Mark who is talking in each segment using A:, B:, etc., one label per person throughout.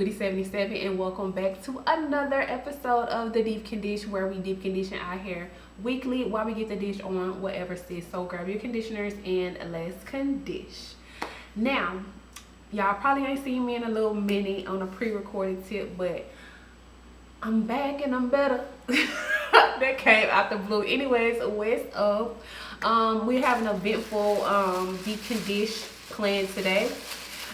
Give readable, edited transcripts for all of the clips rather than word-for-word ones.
A: Prettywitty77 and welcome back to another episode of the Deep Condition, where we deep condition our hair weekly while we get the dish on whatever sits. So grab your conditioners and let's condish. Now, y'all probably ain't seen me in a little minute on a pre-recorded tip, but I'm back and I'm better. That came out the blue. Anyways, what's up? We have an eventful deep condish planned today.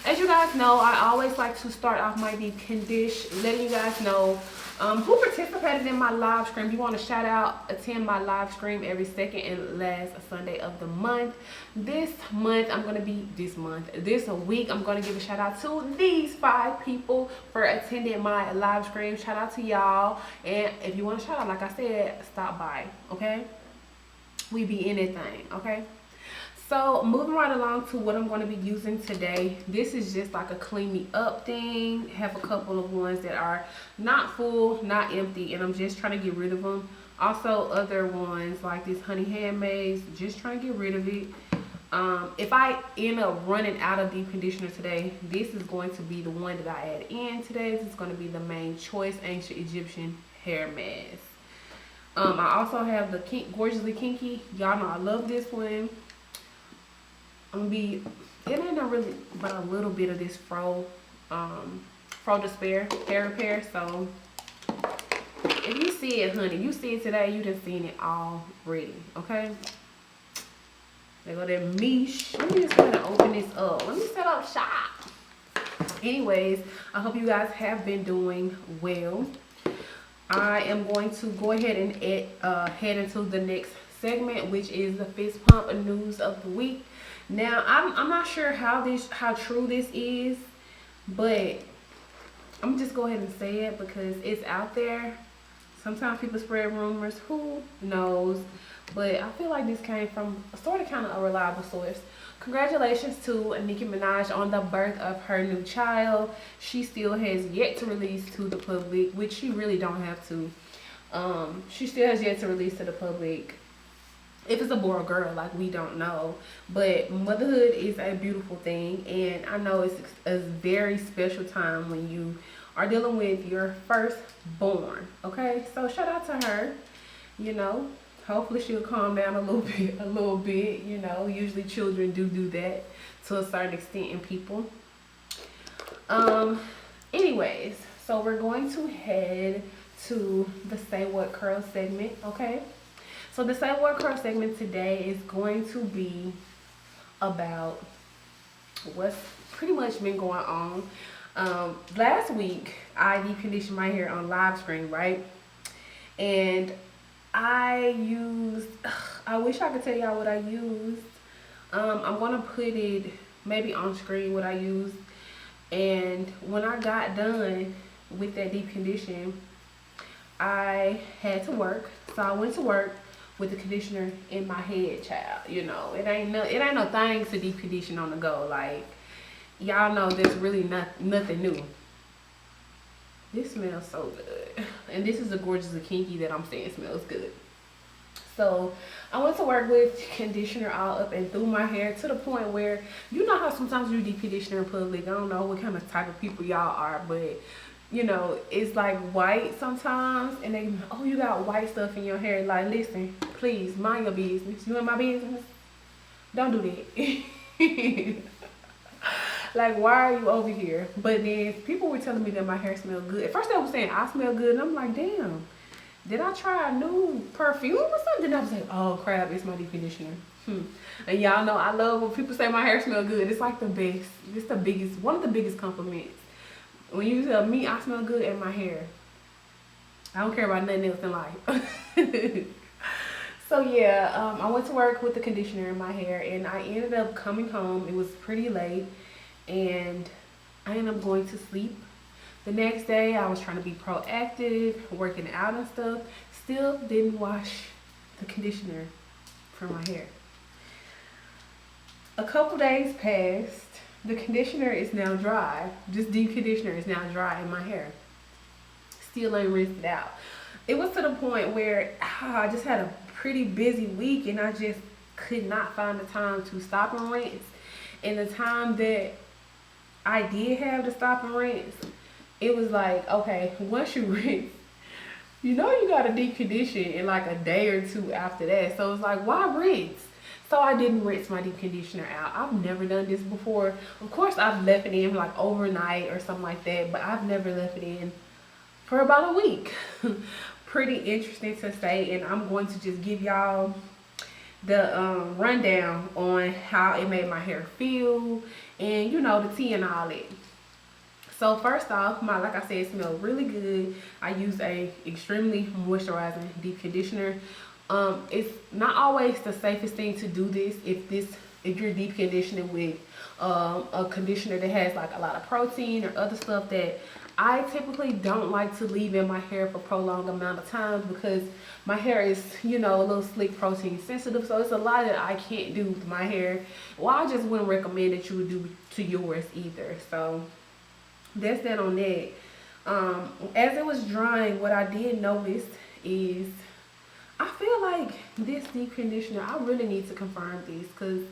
A: As you guys know, I always like to start off my deep condish letting you guys know who participated in my live stream. If you want to shout out, attend my live stream every second and last Sunday of the month. This week, I'm going to give a shout out to these 5 people for attending my live stream. Shout out to y'all. And if you want to shout out, like I said, stop by, okay? We be in that thing, okay? So moving right along to what I'm going to be using today. This is just like a clean me up thing. Have a couple of ones that are not full, not empty, and I'm just trying to get rid of them. Also other ones like this Honey Handmaids, just trying to get rid of it. If I end up running out of deep conditioner today, this is going to be the one that I add in today. This is going to be the main choice Ancient Egyptian hair mask. I also have the Gorgeously Kinky. Y'all know I love this one. It ain't no really but a little bit of this Fro Despair hair repair. So if you see it, honey, you see it today, you done seen it already, okay? There go that meesh. Let me just go ahead and open this up. Let me set up shop. Anyways, I hope you guys have been doing well. I am going to go ahead and head into the next segment, which is the fist pump news of the week. Now, I'm not sure how true this is, but I'm just go ahead and say it because it's out there. Sometimes people spread rumors, who knows? But I feel like this came from sort of kind of a reliable source. Congratulations to Nicki Minaj on the birth of her new child. She still has yet to release to the public, which she really don't have to. She still has yet to release to the public if it's a boy or girl, like, we don't know. But motherhood is a beautiful thing, and I know it's a very special time when you are dealing with your firstborn, okay? So shout out to her, you know. Hopefully she'll calm down a little bit, you know. Usually children do that to a certain extent in people. Anyways, so we're going to head to the Say What Curl segment, okay? So the Say What Curl segment today is going to be about what's pretty much been going on. Last week, I deep conditioned my hair on live stream, right? And I wish I could tell y'all what I used. I'm going to put it maybe on screen what I used. And when I got done with that deep condition, I had to work. So I went to work with the conditioner in my head, child. You know, it ain't no things to deep condition on the go. Like, y'all know there's really nothing new. This smells so good. And this is a Gorgeously Kinky that I'm saying smells good. So I went to work with conditioner all up and through my hair to the point where, you know how sometimes you deep conditioner in public. I don't know what kind of type of people y'all are, but you know, it's like white sometimes, and they, oh, you got white stuff in your hair. Like, listen, please, mind your business. You in my business? Don't do that. Like, why are you over here? But then people were telling me that my hair smelled good. At first they were saying I smell good, and I'm like, damn, did I try a new perfume or something? And I was like, oh crap, it's my deep conditioner. And y'all know I love when people say my hair smells good. It's like the best. It's one of the biggest compliments. When you tell me I smell good in my hair, I don't care about nothing else in life. So yeah, I went to work with the conditioner in my hair, and I ended up coming home. It was pretty late, and I ended up going to sleep. The next day, I was trying to be proactive, working out and stuff. Still didn't wash the conditioner from my hair. A couple days passed. The conditioner is now dry. This deep conditioner is now dry in my hair. Still ain't rinsed it out. It was to the point where I just had a pretty busy week, and I just could not find the time to stop and rinse. And the time that I did have to stop and rinse, it was like, okay, once you rinse, you know you gotta deep condition in like a day or two after that. So it's like, why rinse? So I didn't rinse my deep conditioner out. I've never done this before. Of course, I've left it in like overnight or something like that, but I've never left it in for about a week. Pretty interesting to say, and I'm going to just give y'all the rundown on how it made my hair feel, and you know, the tea and all that. So first off, my, like I said, it smells really good. I use a extremely moisturizing deep conditioner. It's not always the safest thing to do this if you're deep conditioning with a conditioner that has like a lot of protein or other stuff that I typically don't like to leave in my hair for prolonged amount of time, because my hair is, you know, a little slick protein sensitive. So it's a lot that I can't do with my hair. Well, I just wouldn't recommend that you would do to yours either. So that's that on that. As it was drying, what I did notice is I feel like this deep conditioner, I really need to confirm this, because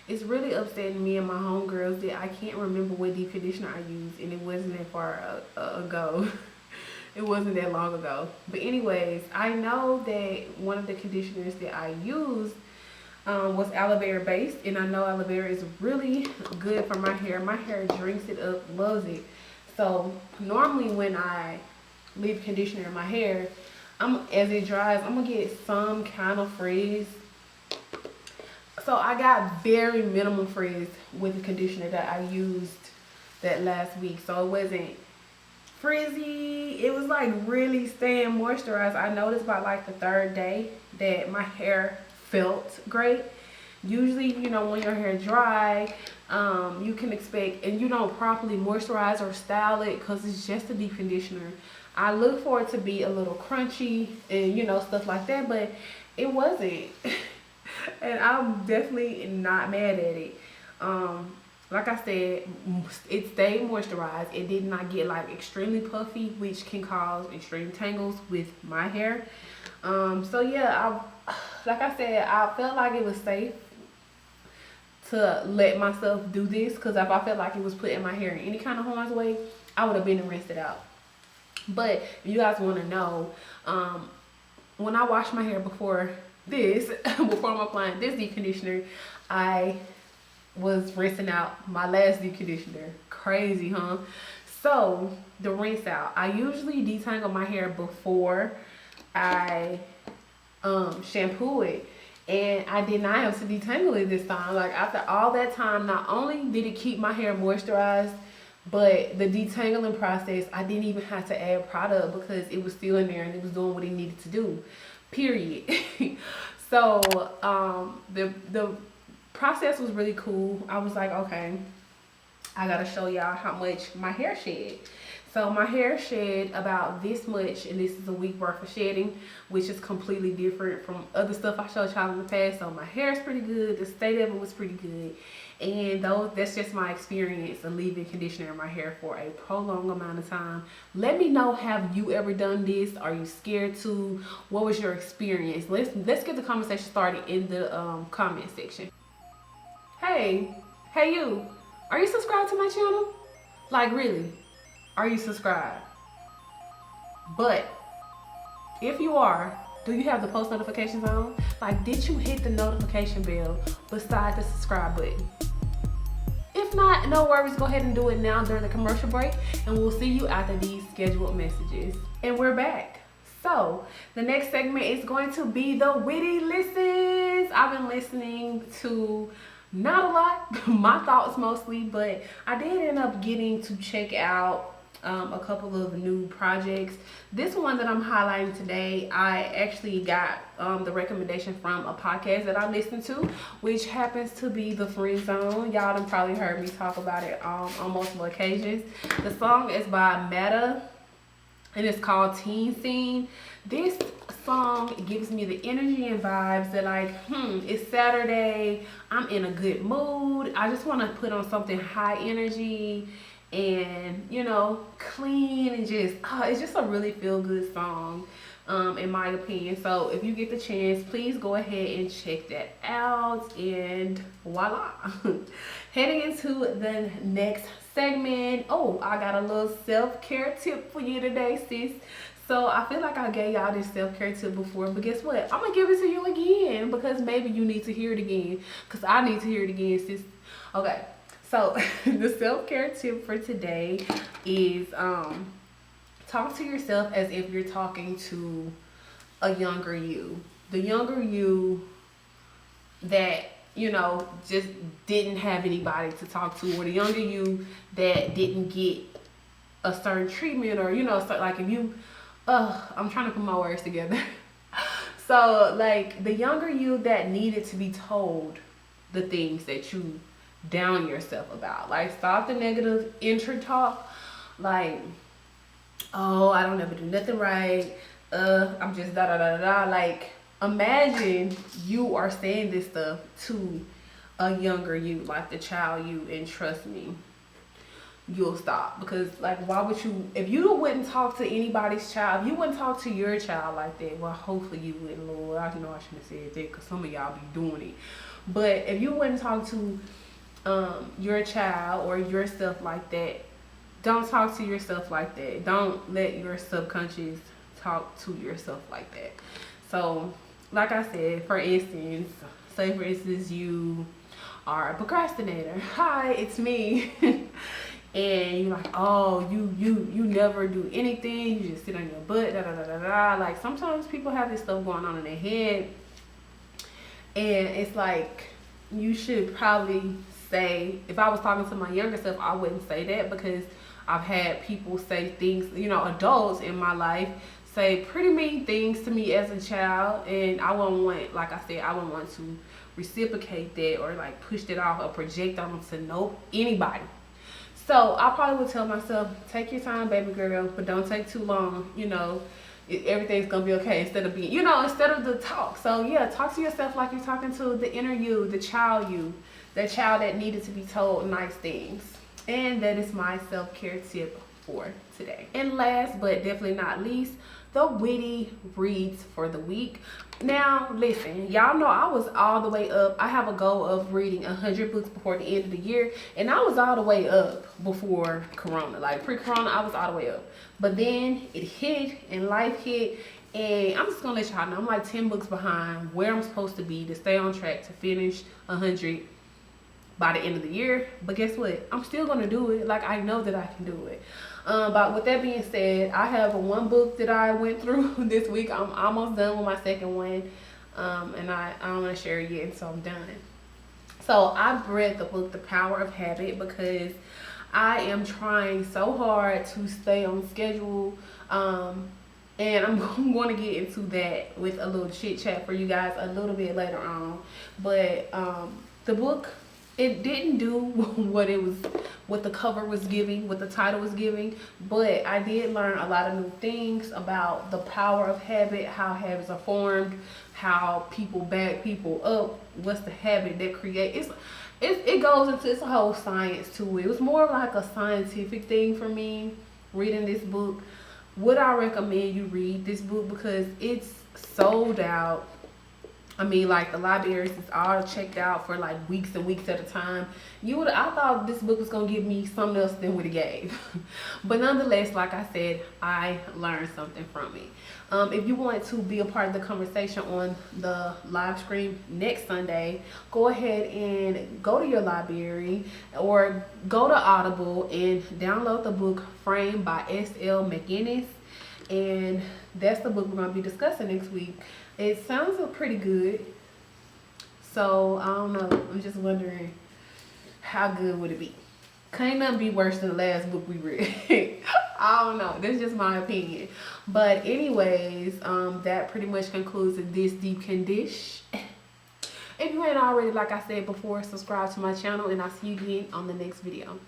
A: it's really upsetting me and my homegirls that I can't remember what deep conditioner I used, and it wasn't that far ago. It wasn't that long ago. But anyways, I know that one of the conditioners that I used was aloe vera based, and I know aloe vera is really good for my hair. My hair drinks it up, loves it. So normally when I leave conditioner in my hair, as it dries, I'm gonna get some kind of frizz. So I got very minimal frizz with the conditioner that I used that last week. So it wasn't frizzy. It was like really staying moisturized. I noticed by like the third day that my hair felt great. Usually, you know, when your hair dry, you can expect, and you don't properly moisturize or style it because it's just a deep conditioner. I look for it to be a little crunchy and, you know, stuff like that, but it wasn't. And I'm definitely not mad at it. Like I said, it stayed moisturized. It did not get like extremely puffy, which can cause extreme tangles with my hair. So yeah, like I said, I felt like it was safe to let myself do this, because if I felt like it was putting my hair in any kind of harm's way, I would have been and rinsed it out. But if you guys want to know, when I wash my hair before this, before I'm applying this deep conditioner, I was rinsing out my last deep conditioner. Crazy, huh? So the rinse out, I usually detangle my hair before I shampoo it, and I did not have to detangle it this time. Like after all that time, not only did it keep my hair moisturized, but the detangling process, I didn't even have to add product because it was still in there and it was doing what it needed to do, period. So the process was really cool. I was like, okay, I gotta show y'all how much my hair shed. So my hair shed about this much, and this is a week worth of shedding, which is completely different from other stuff I showed y'all in the past. So my hair is pretty good. The state of it was pretty good. And that's just my experience of leaving conditioner in my hair for a prolonged amount of time. Let me know, have you ever done this? Are you scared to? What was your experience? Let's get the conversation started in the comment section. Hey you, are you subscribed to my channel? Like really, are you subscribed? But if you are, do you have the post notifications on? Like, did you hit the notification bell beside the subscribe button? If not, no worries, go ahead and do it now during the commercial break, and we'll see you after these scheduled messages. And we're back. So the next segment is going to be the Witty Listens. I've been listening to not a lot, my thoughts mostly, but I did end up getting to check out a couple of new projects. This one that I'm highlighting today, I actually got the recommendation from a podcast that I listened to, which happens to be The Friend Zone. Y'all done probably heard me talk about it on multiple occasions. The song is by Meta, and it's called Teen Scene. This song gives me the energy and vibes that like, it's Saturday, I'm in a good mood, I just want to put on something high energy and, you know, clean, and just it's just a really feel good song. in my opinion. So if you get the chance, please go ahead and check that out. And voila. Heading into the next segment. Oh, I got a little self-care tip for you today, sis. So I feel like I gave y'all this self-care tip before, but guess what? I'm gonna give it to you again because maybe you need to hear it again, because I need to hear it again, sis. Okay, so the self-care tip for today is talk to yourself as if you're talking to a younger you. The younger you that, you know, just didn't have anybody to talk to, or the younger you that didn't get a certain treatment, or, you know, so like if you, I'm trying to put my words together. So like the younger you that needed to be told the things that you down yourself about. Like stop the negative inner talk. Like, oh, I don't ever do nothing right. I'm just da da da da da. Like imagine you are saying this stuff to a younger you, like the child you, and trust me, you'll stop. Because like, why would you, if you wouldn't talk to anybody's child, if you wouldn't talk to your child like that, well, hopefully you wouldn't, Lord. I know I shouldn't have said that because some of y'all be doing it. But if you wouldn't talk to your child or yourself like that, don't talk to yourself like that. Don't let your subconscious talk to yourself like that. So like I said, for instance, say for instance you are a procrastinator. Hi, it's me. And you're like, oh, you never do anything, you just sit on your butt, da da da da da. Like sometimes people have this stuff going on in their head, and it's like you should probably say, if I was talking to my younger self, I wouldn't say that, because I've had people say things, you know, adults in my life say pretty mean things to me as a child, and I wouldn't want, like I said, I wouldn't want to reciprocate that or like push that off or project on to anybody. So I probably would tell myself, take your time, baby girl, but don't take too long. You know, everything's gonna be okay, instead of being, you know, instead of the talk. So yeah, talk to yourself like you're talking to the inner you, the child you, that child that needed to be told nice things. And that is my self-care tip for today. And last but definitely not least, the witty reads for the week. Now listen, y'all know I was all the way up. I have a goal of reading 100 books before the end of the year, and I was all the way up before Corona. Like pre-Corona, I was all the way up, but then it hit and life hit, and I'm just gonna let y'all know I'm like 10 books behind where I'm supposed to be to stay on track to finish 100 by the end of the year. But guess what, I'm still gonna do it. Like I know that I can do it. But with that being said, I have one book that I went through this week. I'm almost done with my second one, and I don't want to share it yet until I'm done. So I read the book The Power of Habit because I am trying so hard to stay on schedule, and I'm going to get into that with a little chit chat for you guys a little bit later on. But the book, it didn't do what the cover was giving, what the title was giving, but I did learn a lot of new things about the power of habit, how habits are formed, how people back people up, what's the habit that creates. It goes into, it's a whole science to it. It was more like a scientific thing for me reading this book. Would I recommend you read this book? Because it's sold out. I mean, like the libraries is all checked out for like weeks and weeks at a time. I thought this book was gonna give me something else than what it gave. But nonetheless, like I said, I learned something from it. If you want to be a part of the conversation on the live stream next Sunday, go ahead and go to your library or go to Audible and download the book Framed by S.L. McGinnis. And that's the book we're going to be discussing next week. It sounds pretty good. So, I don't know. I'm just wondering, how good would it be? Can't nothing be worse than the last book we read. I don't know. That's just my opinion. But anyways, that pretty much concludes this deep Condish. If you ain't already, like I said before, subscribe to my channel, and I'll see you again on the next video.